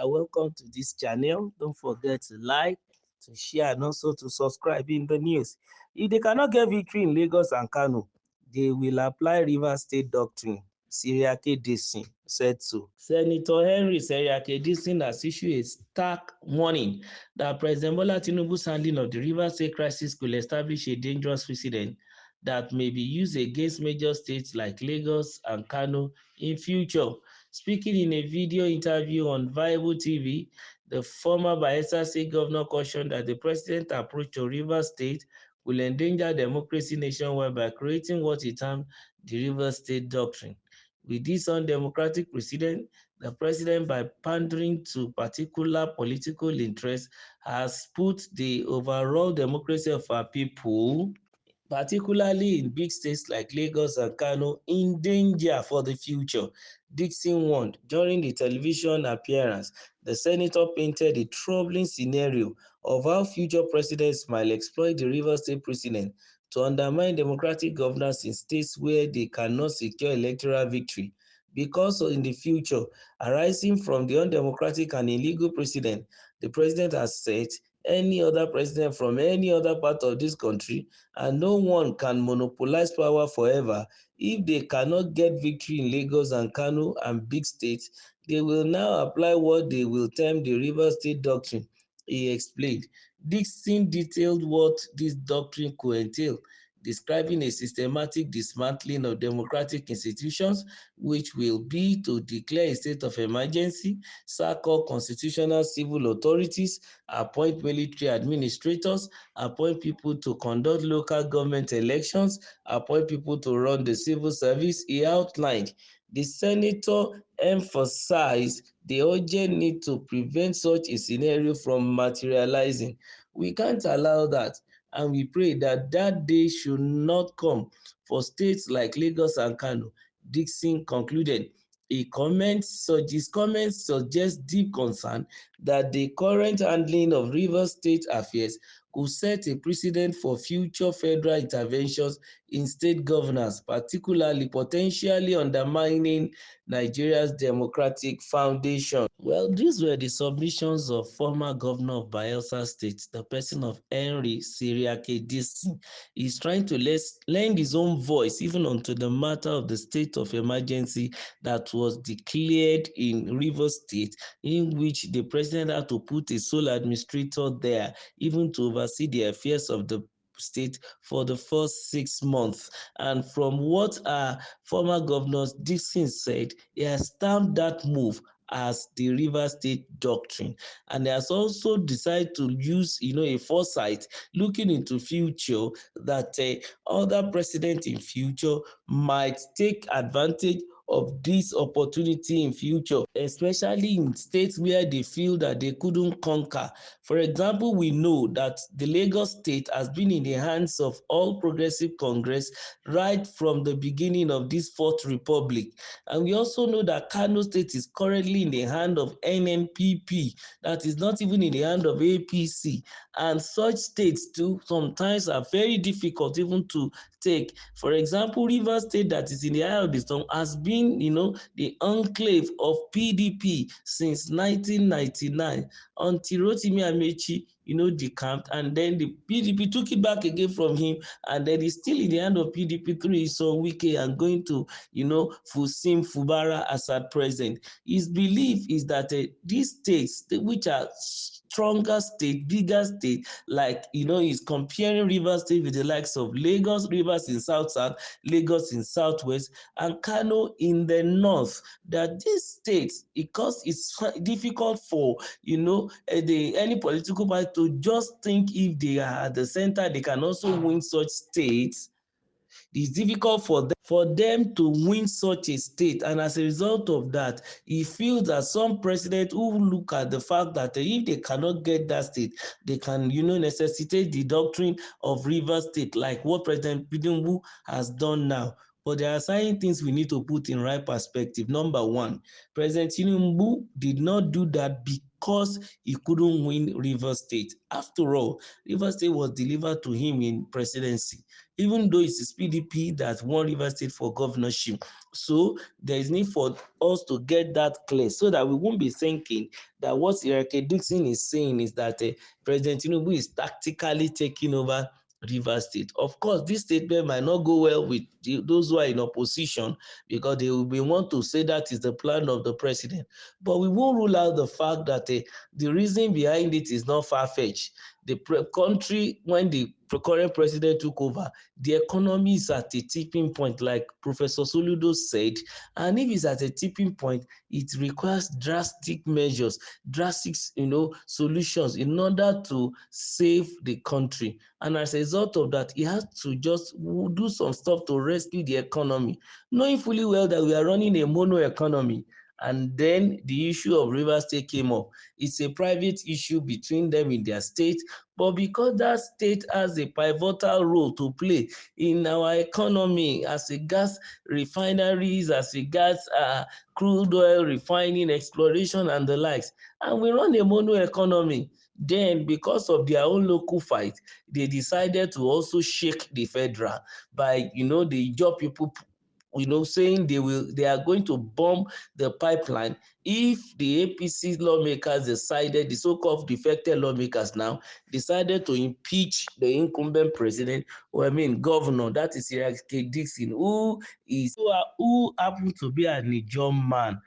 Welcome to this channel. Don't forget to like, to share, and also to subscribe in the news. If they cannot get victory in Lagos and Kano, they will apply Rivers State Doctrine. Seriake Disin said so. Senator Henry Seriake Disin has issued a stark warning that President Bola Tinubu's handling of the Rivers State crisis could establish a dangerous precedent that may be used against major states like Lagos and Kano in future. Speaking in a video interview on Viable TV, the former Bayelsa State governor cautioned that the president's approach to Rivers State will endanger democracy nationwide by creating what he termed the Rivers State Doctrine. With this undemocratic precedent, the president, by pandering to particular political interests, has put the overall democracy of our people, particularly in big states like Lagos and Kano, in danger for the future. Dixon warned during the television appearance. The senator painted a troubling scenario of how future presidents might exploit the Rivers State precedent to undermine democratic governance in states where they cannot secure electoral victory. Because in the future, arising from the undemocratic and illegal precedent, the president has said any other president from any other part of this country, and no one can monopolize power forever. If they cannot get victory in Lagos and Kano and big states, they will now apply what they will term the River State Doctrine, he explained. Dixon detailed what this doctrine could entail, describing a systematic dismantling of democratic institutions, which will be to declare a state of emergency, sack all constitutional civil authorities, appoint military administrators, appoint people to conduct local government elections, appoint people to run the civil service, he outlined. The senator emphasized the urgent need to prevent such a scenario from materializing. We can't allow that, and we pray that that day should not come for states like Lagos and Kano, Dixon concluded. His comments suggest deep concern that the current handling of Rivers State affairs could set a precedent for future federal interventions in state governance, particularly potentially undermining Nigeria's democratic foundation. Well, these were the submissions of former governor of Bayelsa State, the person of Henry Seriake Disin. He's trying to lend his own voice even onto the matter of the state of emergency that was declared in Rivers State, in which the president had to put a sole administrator there, even to oversee the affairs of the state for the first 6 months. And from what our former governor Dixon said, he has stamped that move as the River State Doctrine, and he has also decided to use a foresight, looking into future, that other presidents in future might take advantage of this opportunity in future, especially in states where they feel that they couldn't conquer. For example, we know that the Lagos state has been in the hands of All Progressive Congress right from the beginning of this Fourth Republic. And we also know that Kano state is currently in the hand of NNPP, that is not even in the hand of APC. And such states too sometimes are very difficult even to take. For example, Rivers State, that is in the eye of the storm, has been the enclave of PDP since 1999 until Rotimi Amechi decamped, and then the PDP took it back again from him, and then it's still in the hand of PDP through his son Wike and going to Fusim Fubara as at present. His belief is that these states, which are stronger state, bigger state, like he's comparing Rivers State with the likes of Lagos, Rivers in south, Lagos in southwest, and Kano in the north. That these states, because it's difficult for any political party to just think if they are at the center they can also win such states. It's difficult for them to win such a state, and as a result of that, he feels that some presidents who look at the fact that if they cannot get that state, they can necessitate the doctrine of Rivers State, like what President Tinubu has done now. but there are certain things we need to put in right perspective. Number one, President Tinubu did not do that because he couldn't win Rivers State. After all, Rivers State was delivered to him in presidency, even though it's PDP that won Rivers State for governorship. So there is need for us to get that clear so that we won't be thinking that what Irake Dixon is saying is that President Tinubu is tactically taking over Rivers State. Of course, this statement might not go well with those who are in opposition because they will want to say that is the plan of the president. But we won't rule out the fact that the reason behind it is not far-fetched. The country, when the current president took over, the economy is at a tipping point, like Professor Soludo said. And if it's at a tipping point, it requires drastic measures, drastic, solutions in order to save the country. And as a result of that, he has to just do some stuff to rescue the economy, knowing fully well that we are running a mono economy. And then the issue of Rivers State came up. It's a private issue between them in their state, but because that state has a pivotal role to play in our economy as a gas refineries, as a gas crude oil refining, exploration, and the likes, and we run a mono economy, then because of their own local fight, they decided to also shake the federal by, the job people, saying they are going to bomb the pipeline if the APC lawmakers decided, the so-called defected lawmakers now decided to impeach the incumbent president, governor, that is Irake Dixon, who happens to be an Ijaw man.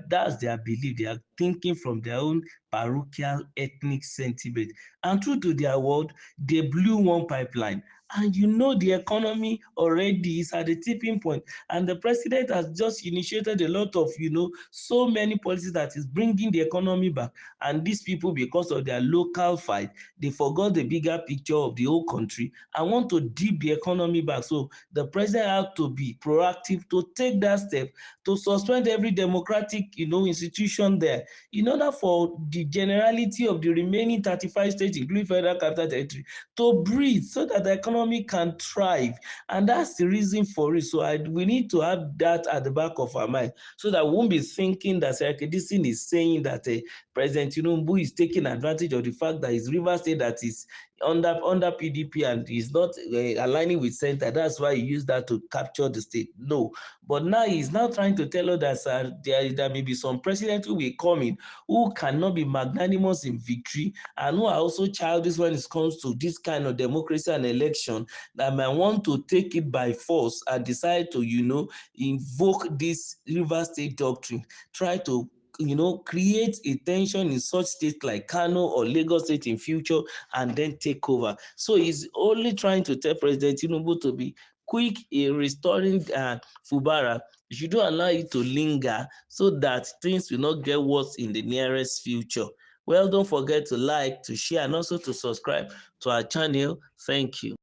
That's their belief. They are thinking from their own parochial ethnic sentiment. And true to their word, they blew one pipeline. And the economy already is at a tipping point. And the president has just initiated a lot of, so many policies that is bringing the economy back. And these people, because of their local fight, they forgot the bigger picture of the whole country and want to dip the economy back. So the president had to be proactive to take that step to suspend every democratic, institution there in order for the generality of the remaining 35 states, including Federal Capital Territory, to breathe so that the economy can thrive. And that's the reason for it. So we need to have that at the back of our mind so that we won't be thinking that this thing is saying that President Tinubu is taking advantage of the fact that his Rivers State that is under PDP and is not aligning with center. That's why he used that to capture the state. No. But now he's now trying to tell us that there may be some president who will come in who cannot be magnanimous in victory and who are also childish when it comes to this kind of democracy and election, that might want to take it by force and decide to, invoke this River State doctrine, try to create a tension in such states like Kano or Lagos State in future and then take over. So he's only trying to tell President Tinubu to be quick in restoring Fubara. You should not allow it to linger so that things will not get worse in the nearest future. Well, don't forget to like, to share, and also to subscribe to our channel. Thank you.